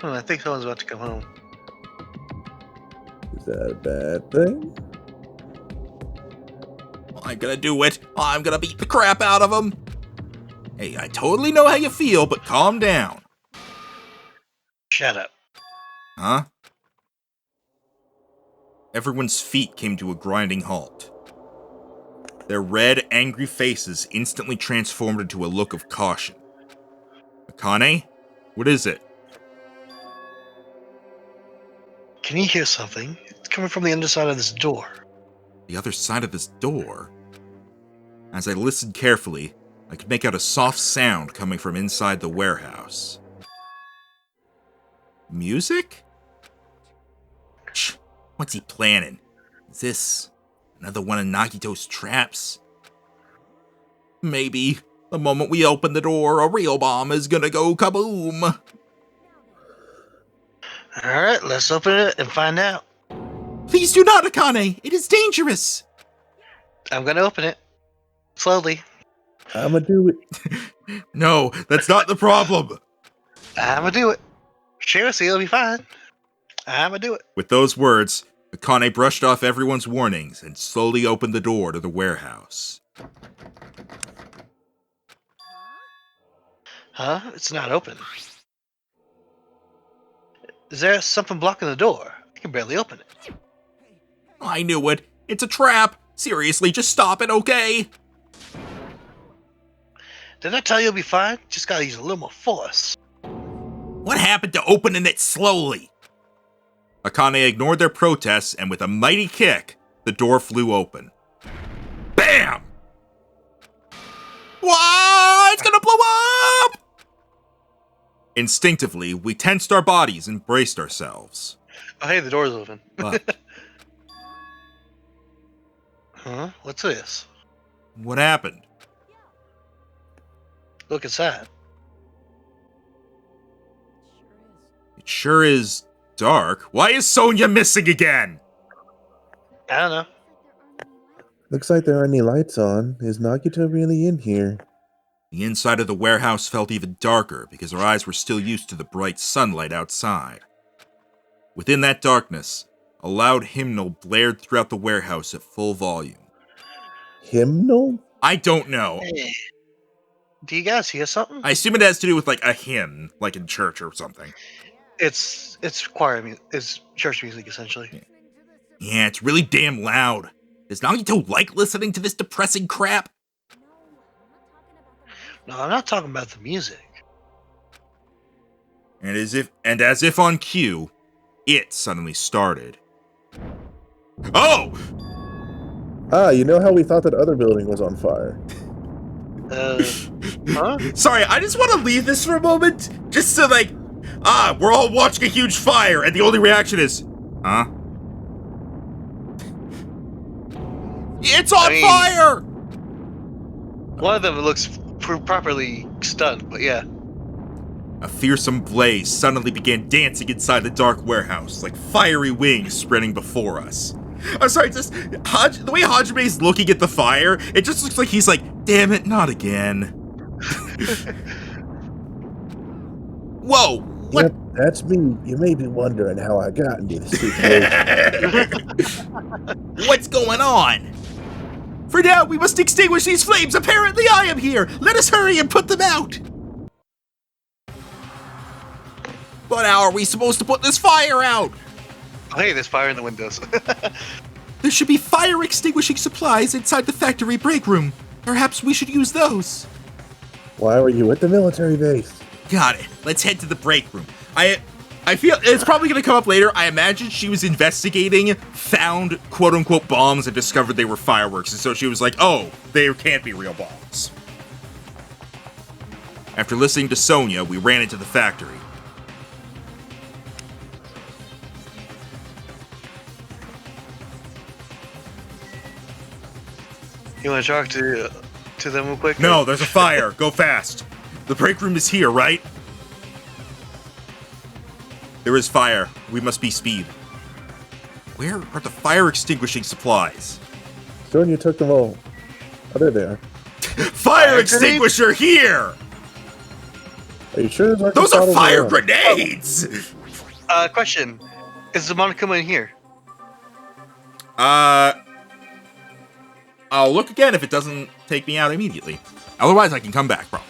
I think someone's about to come home. Is that a bad thing? I'm gonna do it. I'm gonna beat the crap out of him. Hey, I totally know how you feel, but calm down. Shut up. Huh? Everyone's feet came to a grinding halt. Their red, angry faces instantly transformed into a look of caution. Akane? What is it? Can you hear something? It's coming from the underside of this door. The other side of this door? As I listened carefully, I could make out a soft sound coming from inside the warehouse. Music? Shh, what's he planning? Is this another one of Nagito's traps? Maybe the moment we open the door, a real bomb is gonna go kaboom. Alright, let's open it and find out. Please do not, Akane! It is dangerous! I'm gonna open it. Slowly. I'ma do it. No, that's not the problem! I'ma do it. Seriously, it'll be fine. I'ma do it. With those words, Akane brushed off everyone's warnings and slowly opened the door to the warehouse. Huh? It's not open. Is there something blocking the door? I can barely open it. I knew it. It's a trap. Seriously, just stop it, okay? Did I tell you it'll be fine? Just gotta use a little more force. What happened to opening it slowly? Akane ignored their protests, and with a mighty kick, the door flew open. BAM! Whoa! It's gonna blow up! Instinctively, we tensed our bodies and braced ourselves. Oh, hey, the door's open. But Huh? What's this? what happened? Look inside. It sure is dark. Why is Sonia missing again? I don't know. Looks like there aren't any lights on. Is Nagito really in here? The inside of the warehouse felt even darker because our eyes were still used to the bright sunlight outside. Within that darkness, a loud hymnal blared throughout the warehouse at full volume. Hymnal? I don't know. Hey. Do you guys hear something? I assume it has to do with like a hymn, like in church or something. It's choir music. It's church music, essentially. Yeah, it's really damn loud. Does Nagito like listening to this depressing crap? No, I'm not talking about the music. And as if on cue, it suddenly started. Oh! Ah, you know how we thought that other building was on fire? Huh? Sorry, I just want to leave this for a moment, just to we're all watching a huge fire, and the only reaction is, huh? It's on fire! One of them looks properly stunned, but yeah. A fearsome blaze suddenly began dancing inside the dark warehouse, like fiery wings spreading before us. I'm sorry, just the way Hajime's looking at the fire, it just looks like he's like, damn it, not again. Whoa, what? Yep, that's me. You may be wondering how I got into this situation. What's going on? For now, we must extinguish these flames. Apparently, I am here. Let us hurry and put them out. But how are we supposed to put this fire out? Oh, hey, there's fire in the windows. There should be fire extinguishing supplies inside the factory break room. Perhaps we should use those. Why were you at the military base? Got it. Let's head to the break room. I feel it's probably going to come up later. I imagine she was investigating, found quote-unquote bombs, and discovered they were fireworks. And so she was like, oh, they can't be real bombs. After listening to Sonia, we ran into the factory. You want to talk to them real quick? No, there's a fire. Go fast. The break room is here, right? There is fire. We must be speed. Where are the fire extinguishing supplies? Sonia took them all. Oh, they're there. Fire extinguisher here! Are you sure Those are fire grenades! Question. Is the Monokuma in here? I'll look again if it doesn't take me out immediately. Otherwise, I can come back, probably.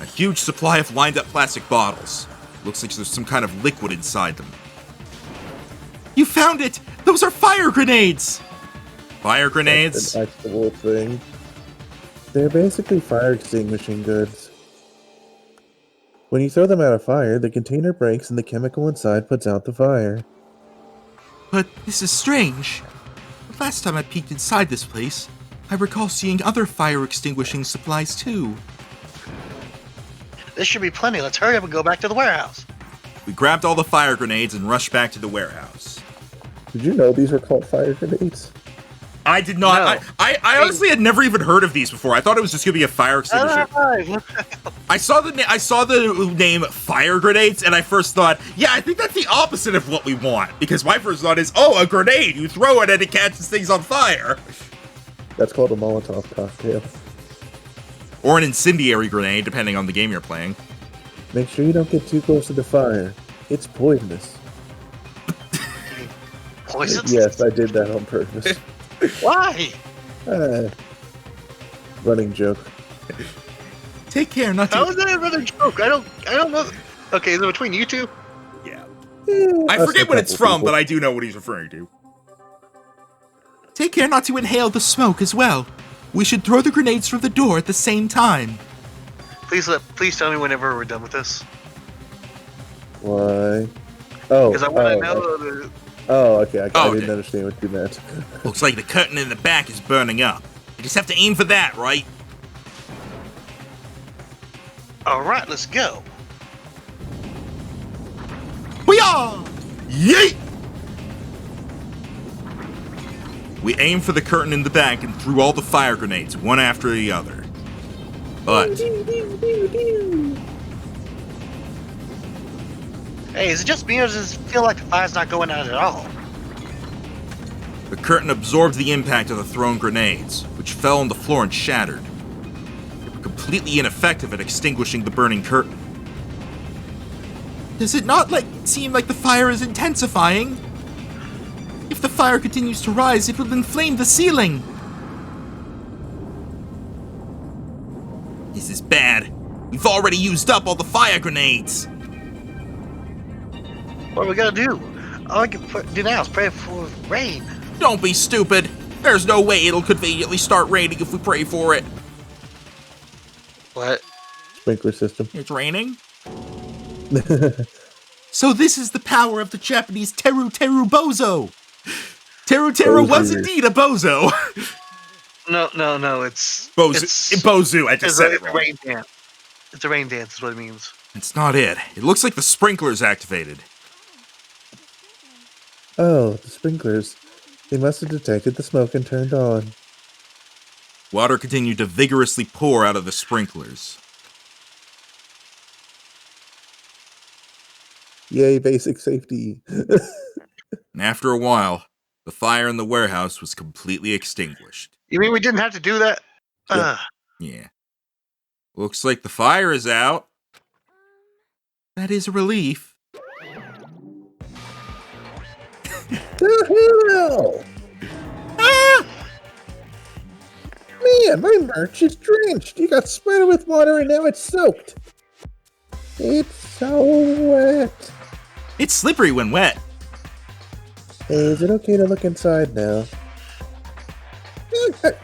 A huge supply of lined up plastic bottles. Looks like there's some kind of liquid inside them. You found it! Those are fire grenades! Fire grenades? That's an actual thing. They're basically fire extinguishing goods. When you throw them out of fire, the container breaks and the chemical inside puts out the fire. But this is strange. The last time I peeked inside this place, I recall seeing other fire extinguishing supplies too. This should be plenty. Let's hurry up and go back to the warehouse. We grabbed all the fire grenades and rushed back to the warehouse. Did you know these were called fire grenades? I did not. No. I honestly had never even heard of these before. I thought it was just gonna be a fire extinguisher. I saw the name fire grenades, and I first thought, yeah, I think that's the opposite of what we want. Because my first thought is, oh, a grenade. You throw it and it catches things on fire. That's called a Molotov cocktail. Or an incendiary grenade, depending on the game you're playing. Make sure you don't get too close to the fire. It's poisonous. Poison? Yes, I did that on purpose. Why? Running joke. Take care not to... How is that another joke? I don't know. Okay, is it between you two? Yeah. I Us forget and what it's couple from, people. but I do know what he's referring to. Take care not to inhale the smoke as well. We should throw the grenades from the door at the same time. Please tell me whenever we're done with this. Why? Oh, Because I want to know the... okay. I Oh, didn't okay. understand what you meant. Looks like the curtain in the back is burning up. You just have to aim for that, right? Alright, let's go. Booyah! Yeet! We aimed for the curtain in the back and threw all the fire grenades, one after the other. But Hey, is it just me or does it feel like the fire's not going out at all? the curtain absorbed the impact of the thrown grenades, which fell on the floor and shattered. They were completely ineffective at extinguishing the burning curtain. Does it not seem like the fire is intensifying? If the fire continues to rise, it will inflame the ceiling. This is bad. We've already used up all the fire grenades. What are we gonna do? All I can do now is pray for rain. Don't be stupid. There's no way it'll conveniently start raining if we pray for it. What? Sprinkler system. It's raining? So this is the power of the Japanese Teru Teru Bozo. Teru Teru was indeed a bozo. No, it's... Bozu, I just said it a wrong. rain dance. It's a rain dance is what it means. It's not it. It looks like the sprinkler's activated. Oh, the sprinklers. They must have detected the smoke and turned on. Water continued to vigorously pour out of the sprinklers. Yay, basic safety. And after a while, the fire in the warehouse was completely extinguished. You mean we didn't have to do that? Yeah. Yeah. Looks like the fire is out. That is a relief. The hell? Ah! Man, my merch is drenched. You got sprayed with water and now it's soaked. It's so wet. It's slippery when wet. Hey, is it okay to look inside now?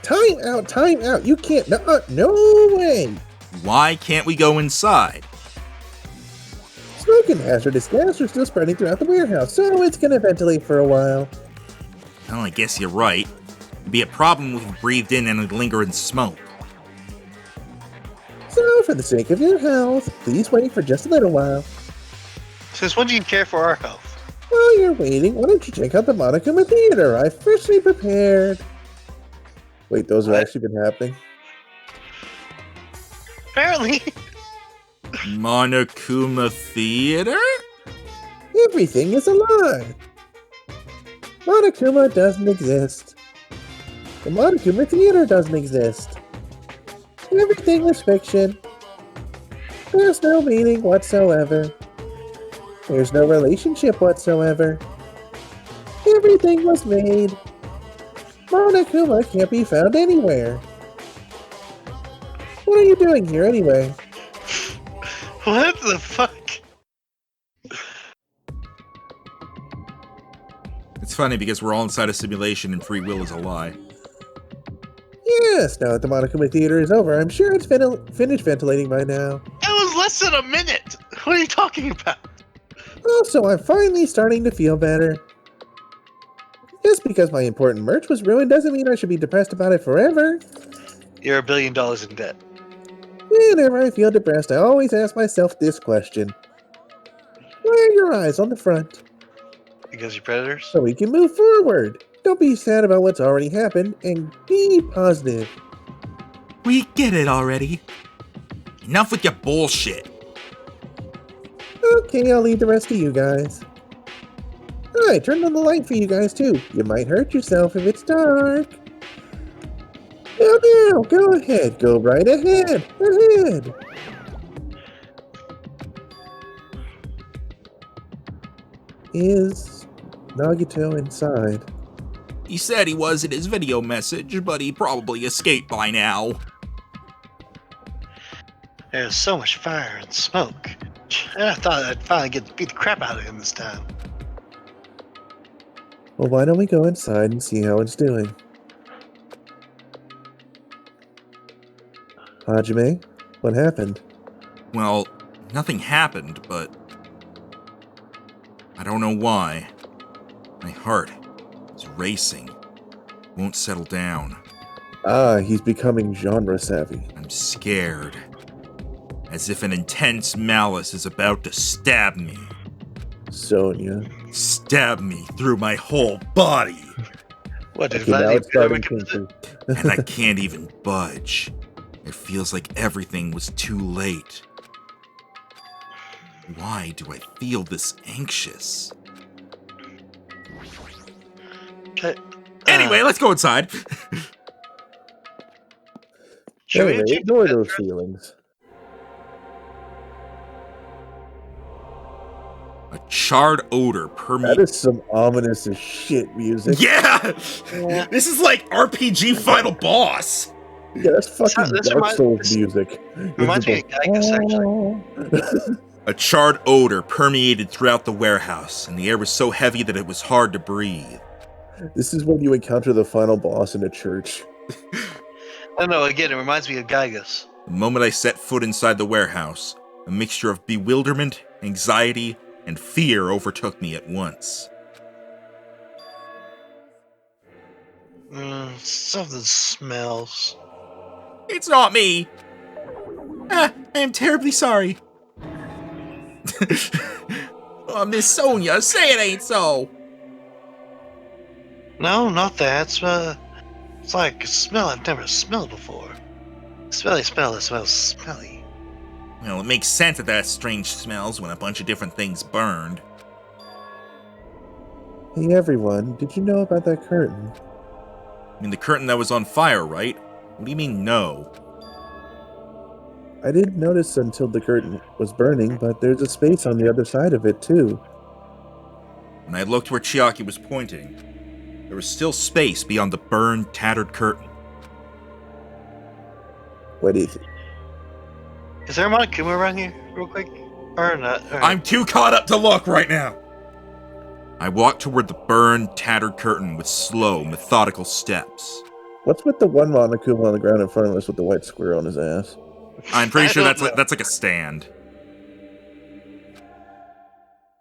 Time out. You can't. No way. Why can't we go inside? Smoke and hazardous gas are still spreading throughout the warehouse, so it's gonna ventilate for a while. Well, I guess you're right. It'd be a problem if we breathed in any lingering smoke. So, for the sake of your health, please wait for just a little while. Since when do you care for our health? While you're waiting, why don't you check out the Monokuma Theater? I've freshly prepared. Wait, those have What? actually been happening? Apparently. Monokuma Theater? Everything is a lie. Monokuma doesn't exist. The Monokuma Theater doesn't exist. Everything was fiction. There's no meaning whatsoever. There's no relationship whatsoever. Everything was made. Monokuma can't be found anywhere. What are you doing here anyway? What the fuck? It's funny because we're all inside a simulation and free will is a lie. Yes, now that the Monokuma Theater is over, I'm sure it's finished ventilating by now. That was less than a minute. What are you talking about? Also, I'm finally starting to feel better. Just because my important merch was ruined doesn't mean I should be depressed about it forever. You're $1 billion in debt. Whenever I feel depressed, I always ask myself this question. Why are your eyes on the front? Because you're predators? So we can move forward. Don't be sad about what's already happened, and be positive. We get it already. Enough with your bullshit. Okay, I'll leave the rest to you guys. I turned on the light for you guys too. You might hurt yourself if it's dark. Now, go ahead. Go right ahead. Ahead. Is Nagito inside? He said he was in his video message, but he probably escaped by now. There's so much fire and smoke. And I thought I'd finally beat the crap out of him this time. Well, why don't we go inside and see how it's doing? Hajime, what happened? Well, nothing happened, but I don't know why. My heart is racing. Won't settle down. Ah, he's becoming genre savvy. I'm scared. As if an intense malice is about to stab me. Sonia. Stab me through my whole body. What did Okay, now Vladimir it's starting come to- to And I can't even budge. It feels like everything was too late. Why do I feel this anxious? Okay, Anyway, let's go inside. should we Anyway, check ignore the those bedroom? feelings. A charred odor That permeates. is some ominous as shit music. Yeah! Yeah. This is like RPG Final Boss. Yeah, that's fucking this Dark reminds- Souls this music. reminds me of Geigus, actually. A charred odor permeated throughout the warehouse, and the air was so heavy that it was hard to breathe. This is when you encounter the final boss in a church. I know, again, it reminds me of Geigus. The moment I set foot inside the warehouse, a mixture of bewilderment, anxiety, and fear overtook me at once. Something smells. It's not me! I am terribly sorry. Oh, Miss Sonia, say it ain't so! No, not that. It's like a smell I've never smelled before. Smelly smell that smells smelly. Well, it makes sense that that's strange smells when a bunch of different things burned. Hey everyone, did you know about that curtain? I mean, the curtain that was on fire, right? What do you mean, no? I didn't notice until the curtain was burning, but there's a space on the other side of it too. When I looked where Chiaki was pointing, there was still space beyond the burned, tattered curtain. What is it? Is there a Monokuma around here, real quick? Or not? Or... I'm too caught up to look right now! I walked toward the burned, tattered curtain with slow, methodical steps. What's with the one Monokuma on the ground in front of us with the white square on his ass? I'm pretty I sure don't that's like a stand.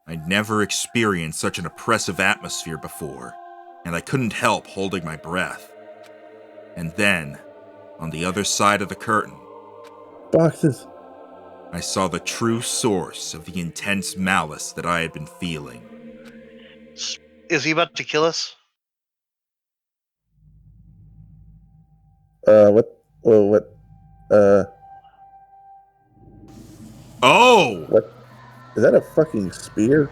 I'd never experienced such an oppressive atmosphere before, and I couldn't help holding my breath. And then, on the other side of the curtain, Boxes. I saw the true source of the intense malice that I had been feeling. Is he about to kill us? What? Well, what? Oh! What? Is that a fucking spear?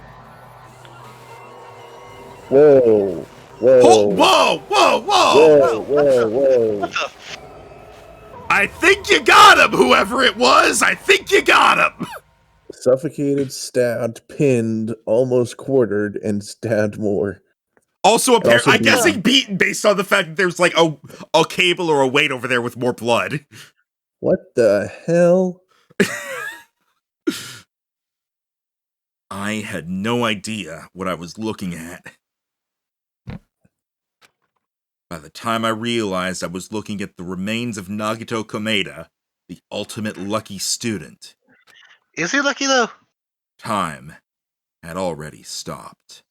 Whoa! Whoa! Oh, whoa! Whoa! Whoa! Whoa! Whoa! Whoa! What the f- I think you got him, whoever it was. I think you got him. Suffocated, stabbed, pinned, almost quartered, and stabbed more. Also, apparently, I'm beaten. guessing beaten based on the fact that there's like a cable or a weight over there with more blood. What the hell? I had no idea what I was looking at. By the time I realized I was looking at the remains of Nagito Komeda, the ultimate lucky student, Is he lucky though? time had already stopped.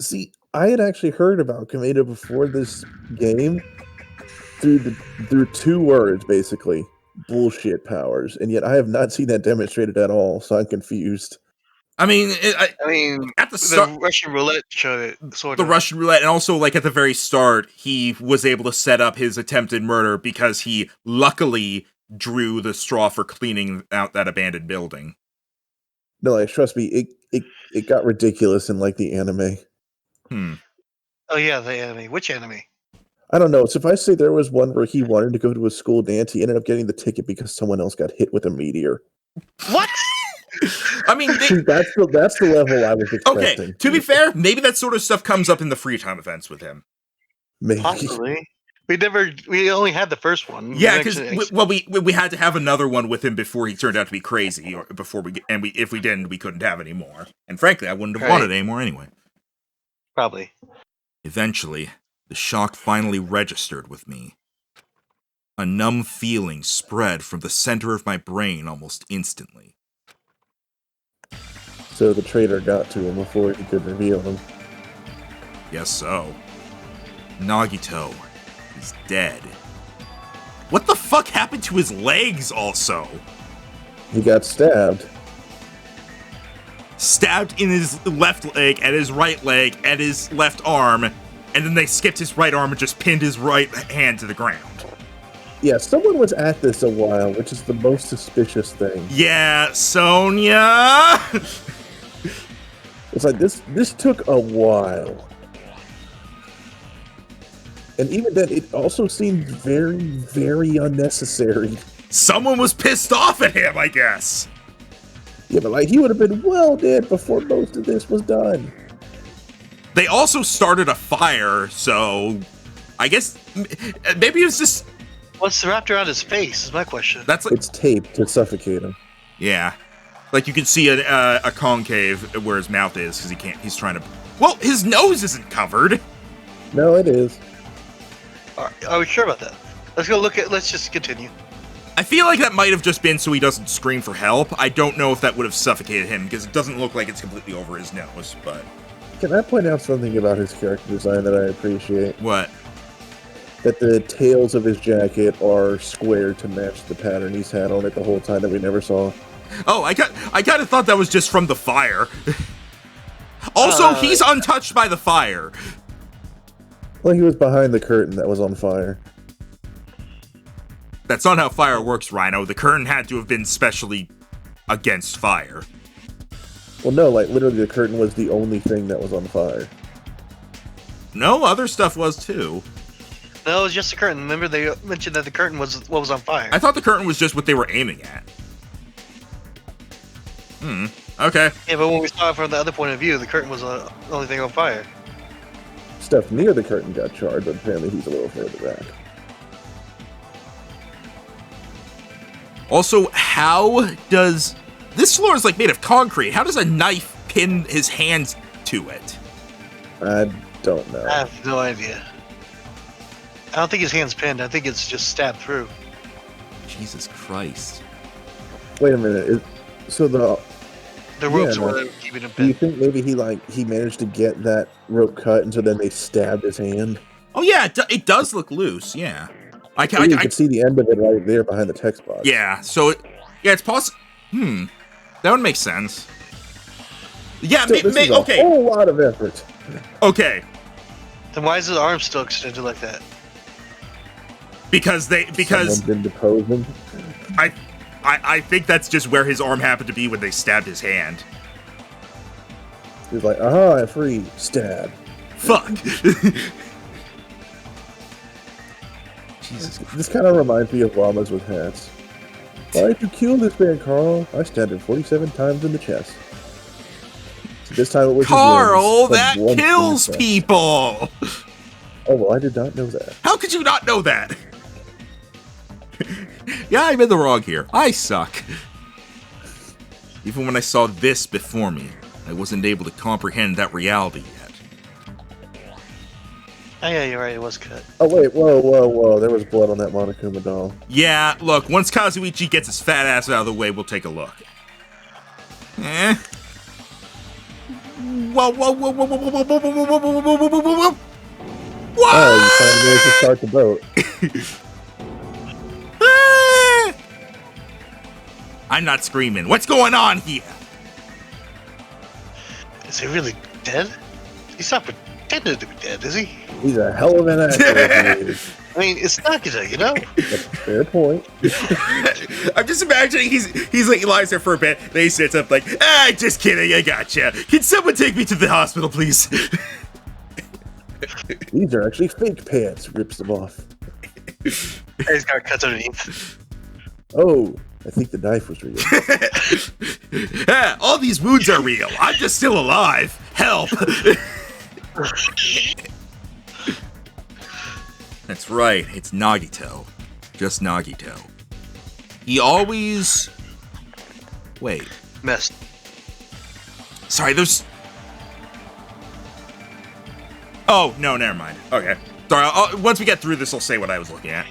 See, I had actually heard about Komeda before this game through two words, basically. Bullshit powers. And yet I have not seen that demonstrated at all, so I'm confused. I mean, at the start, the Russian roulette showed it, sort the of. Russian roulette, and also like at the very start, he was able to set up his attempted murder because he luckily drew the straw for cleaning out that abandoned building. No, like, trust me, it got ridiculous in like the anime. Oh yeah, the anime. Which anime? I don't know. Suffice to say, there was one where he wanted to go to a school dance. He ended up getting the ticket because someone else got hit with a meteor. What? I mean, that's the level I was expecting. Okay, to be fair, maybe that sort of stuff comes up in the free time events with him. Maybe. Possibly. We only had the first one. Yeah, because we had to have another one with him before he turned out to be crazy, or before if we didn't, we couldn't have any more. And frankly, I wouldn't have wanted any more anyway. Probably. Eventually, the shock finally registered with me. A numb feeling spread from the center of my brain almost instantly. So the traitor got to him before he could reveal him. Guess so. Nagito is dead. What the fuck happened to his legs also? He got stabbed. Stabbed in his left leg, and his right leg, and his left arm, and then they skipped his right arm and just pinned his right hand to the ground. Yeah, someone was at this a while, which is the most suspicious thing. Yeah, Sonia! It's like, this took a while. And even then, it also seemed very, very unnecessary. Someone was pissed off at him, I guess. Yeah, but like, he would have been well dead before most of this was done. They also started a fire, so I guess maybe it was just... What's wrapped around his face is my question. That's like, it's taped to suffocate him. Yeah. Like, you can see a concave where his mouth is, because he's trying to... Well, his nose isn't covered! No, it is. Are we sure about that? Let's just continue. I feel like that might have just been so he doesn't scream for help. I don't know if that would have suffocated him, because it doesn't look like it's completely over his nose, but... Can I point out something about his character design that I appreciate? What? That the tails of his jacket are square to match the pattern he's had on it the whole time that we never saw. Oh, I kind of thought that was just from the fire. Also, he's untouched by the fire. Well, he was behind the curtain that was on fire. That's not how fire works, Rhino. The curtain had to have been specially against fire. Well, no, like, literally the curtain was the only thing that was on fire. No, other stuff was too. No, it was just the curtain. Remember they mentioned that the curtain was what was on fire. I thought the curtain was just what they were aiming at. Okay. Yeah, but when we saw it from the other point of view, the curtain was the only thing on fire. Stuff near the curtain got charred, but apparently he's a little further back. Also, how does... This floor is like made of concrete. How does a knife pin his hands to it? I don't know. I have no idea. I don't think his hand's pinned. I think it's just stabbed through. Jesus Christ. Wait a minute. So the ropes no. were keeping him Do you pinned. think maybe he managed to get that rope cut, and so then they stabbed his hand? Oh yeah, it does look loose. Yeah, You can see the end of it right there behind the text box. Yeah, so it's possible. That would make sense. Yeah, Still, this is a okay. whole lot of effort. Okay, Then why is his arm still extended like that? because Someone's been deposing. I think that's just where his arm happened to be when they stabbed his hand. He's like, aha, free, stab. Fuck. Jesus Christ. This kind of reminds me of llamas with hats. Why did you kill this man, Carl? I stabbed him 47 times in the chest. So this time it was Carl, his limbs, that but one kills chest. people! Oh, well, I did not know that. How could you not know that? Yeah, I'm in the wrong here. I suck. Even when I saw this before me, I wasn't able to comprehend that reality yet. Oh yeah, you're right. It was cut. Oh, wait, whoa. There was blood on that Monokuma doll. Yeah, look, once Kazuichi gets his fat ass out of the way, we'll take a look. Eh? Whoa. What? Oh, you finally managed to start the boat. I'm not screaming. What's going on here? Is he really dead? He's not pretending to be dead, is he? He's a hell of an actor. I mean, it's Nagita, you know? That's a fair point. I'm just imagining he's like, he lies there for a bit, then he sits up like, just kidding, I gotcha. Can someone take me to the hospital, please? These are actually fake pants. Rips them off. He's got cuts underneath. Oh, I think the knife was real. All these wounds are real. I'm just still alive. Help. That's right, it's Nagito. Just Nagito. He always... Wait. Messed. Sorry, there's... Oh, no, never mind. Okay. Sorry, once we get through this, I'll say what I was looking at.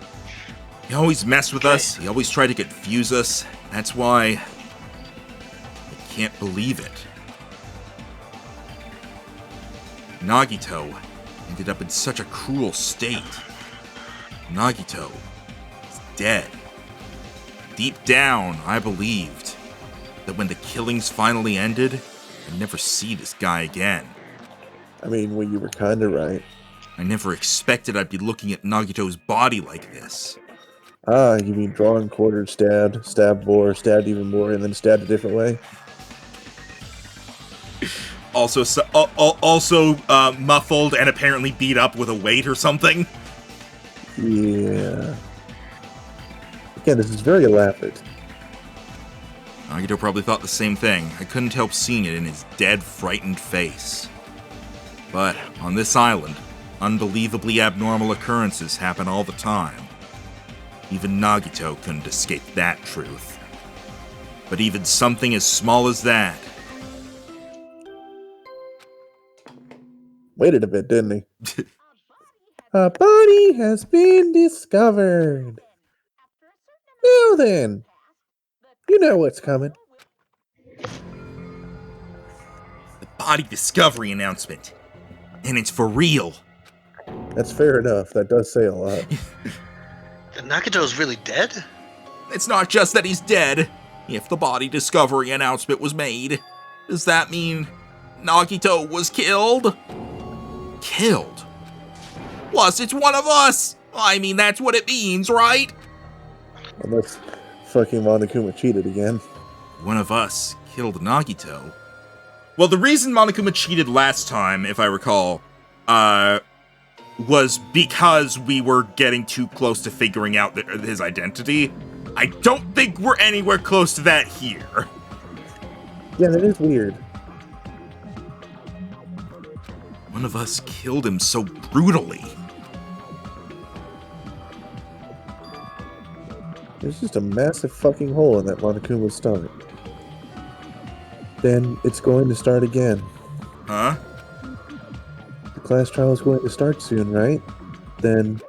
He always messed with us. He always tried to confuse us. That's why... I can't believe it. Nagito ended up in such a cruel state. Nagito is dead. Deep down, I believed that when the killings finally ended, I'd never see this guy again. I mean, well, you were kind of right. I never expected I'd be looking at Nagito's body like this. Ah, you mean drawn, quartered, stabbed more, stabbed even more, and then stabbed a different way? Also muffled and apparently beat up with a weight or something. Yeah. Again, this is very elaborate. Nagito probably thought the same thing. I couldn't help seeing it in his dead, frightened face. But on this island, unbelievably abnormal occurrences happen all the time. Even Nagito couldn't escape that truth. But even something as small as that... Waited a bit, didn't he? A body has been discovered. Now then, you know what's coming. The body discovery announcement. And it's for real. That's fair enough. That does say a lot. Nagito's really dead? It's not just that he's dead. If the body discovery announcement was made, does that mean Nagito was killed? Killed? Plus, it's one of us! I mean, that's what it means, right? Unless fucking Monokuma cheated again. One of us killed Nagito. Well, the reason Monokuma cheated last time, if I recall, was because we were getting too close to figuring out his identity. I don't think we're anywhere close to that here. Yeah, that is weird. One of us killed him so brutally. There's just a massive fucking hole in that Monokuma's stomach. Then it's going to start again. Huh? The class trial is going to start soon, right? Then...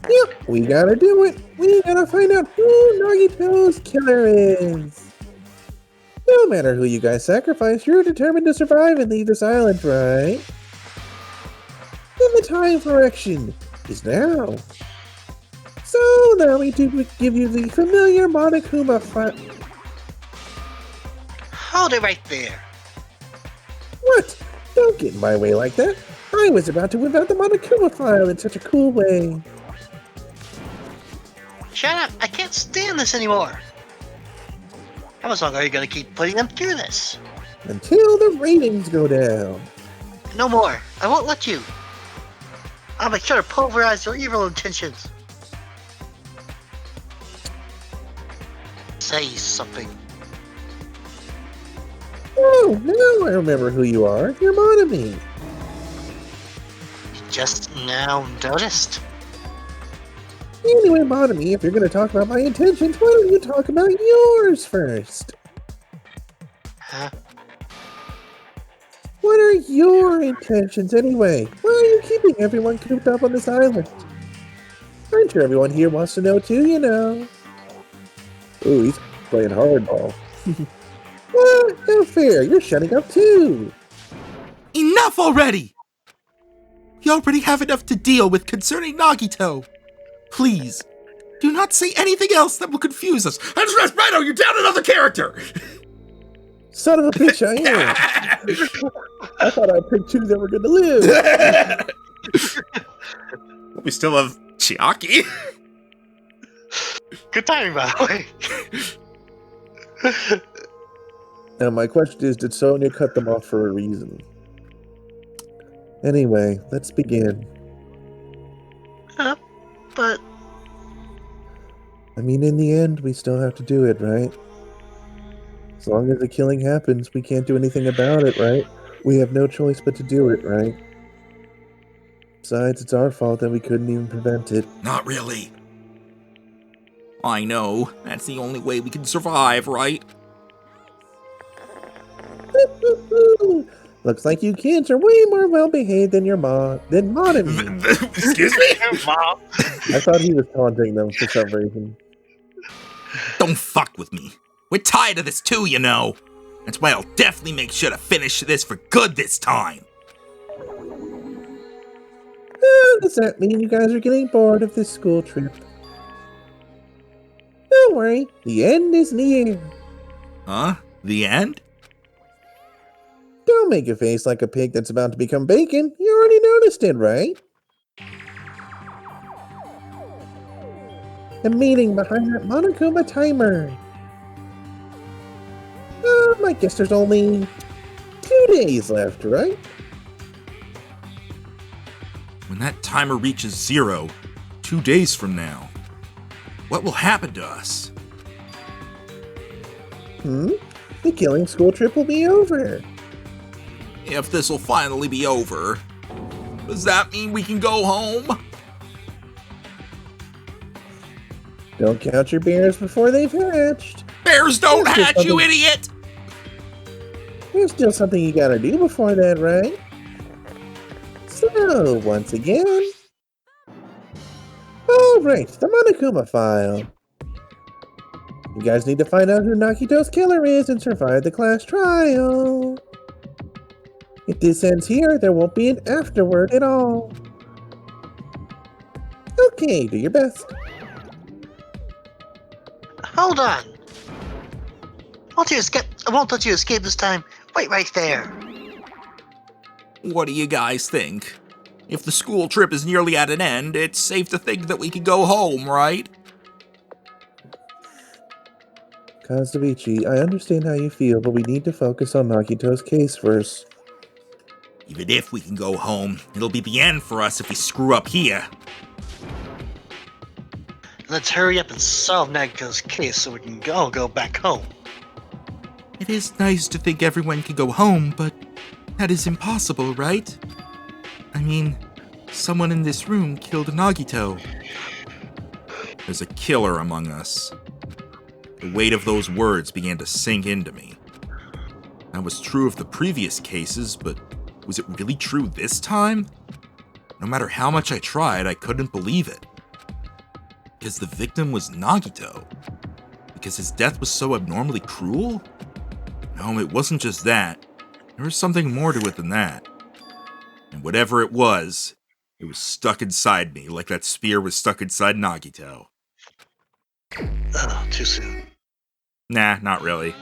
Yep, we gotta do it! We gotta find out who Nagito's killer is! No matter who you guys sacrifice, you're determined to survive and leave this island, right? And the time for action is now. So, allow me to give you the familiar Monokuma fight. Hold it right there. What? Don't get in my way like that. I was about to whip out the Monokuma file in such a cool way. Shut up. I can't stand this anymore. How much longer are you going to keep putting them through this? Until the ratings go down. No more. I won't let you. I'll make sure to pulverize your evil intentions. Say something. Oh, now I remember who you are. You're Monami. You just now noticed. Anyway, Monami, if you're going to talk about my intentions, why don't you talk about yours first? Huh? What are your intentions anyway? Why are you keeping everyone cooped up on this island? I'm sure everyone here wants to know too, you know. Ooh, he's playing hardball. What? How fair, you're shutting up too. Enough already! We already have enough to deal with concerning Nagito. Please, do not say anything else that will confuse us. That's Raspedo, you're down another character! Son of a bitch, I am. I thought I picked two that were going to live. We still have Chiaki. Good timing, by the way. Now my question is, did Sonya cut them off for a reason? Anyway, let's begin. But I mean, in the end, we still have to do it, right? As long as the killing happens, we can't do anything about it, right? We have no choice but to do it, right? Besides, it's our fault that we couldn't even prevent it. Not really. I know, that's the only way we can survive, right? Looks like you kids are way more well-behaved than your mom, than Monami. Excuse me? Mom. I thought he was taunting them for some reason. Don't fuck with me. We're tired of this too, you know. That's why I'll definitely make sure to finish this for good this time. Does that mean you guys are getting bored of this school trip? Don't worry, the end is near. Huh? The end? Don't make a face like a pig that's about to become bacon. You already noticed it, right? The meaning behind that Monokuma timer. I guess there's only 2 days left, right? When that timer reaches 0, 2 days from now, what will happen to us? The killing school trip will be over. If this'll finally be over, does that mean we can go home? Don't count your bears before they've hatched. Bears don't There's just hatch, you something- idiot! There's still something you gotta do before that, right? So, once again... Alright, the Monokuma file. You guys need to find out who Nakito's killer is and survive the class trial. If this ends here, there won't be an afterword at all. Okay, do your best. Hold on. I won't let you escape this time. Wait right there. What do you guys think? If the school trip is nearly at an end, it's safe to think that we can go home, right? Kazuichi, I understand how you feel, but we need to focus on Nakito's case first. Even if we can go home, it'll be the end for us if we screw up here. Let's hurry up and solve Nagito's case so we can all go back home. It is nice to think everyone can go home, but that is impossible, right? I mean, someone in this room killed Nagito. There's a killer among us. The weight of those words began to sink into me. That was true of the previous cases, but was it really true this time? No matter how much I tried, I couldn't believe it. Because the victim was Nagito. Because his death was so abnormally cruel? No, it wasn't just that. There was something more to it than that. And whatever it was stuck inside me like that spear was stuck inside Nagito. Too soon. Nah, not really.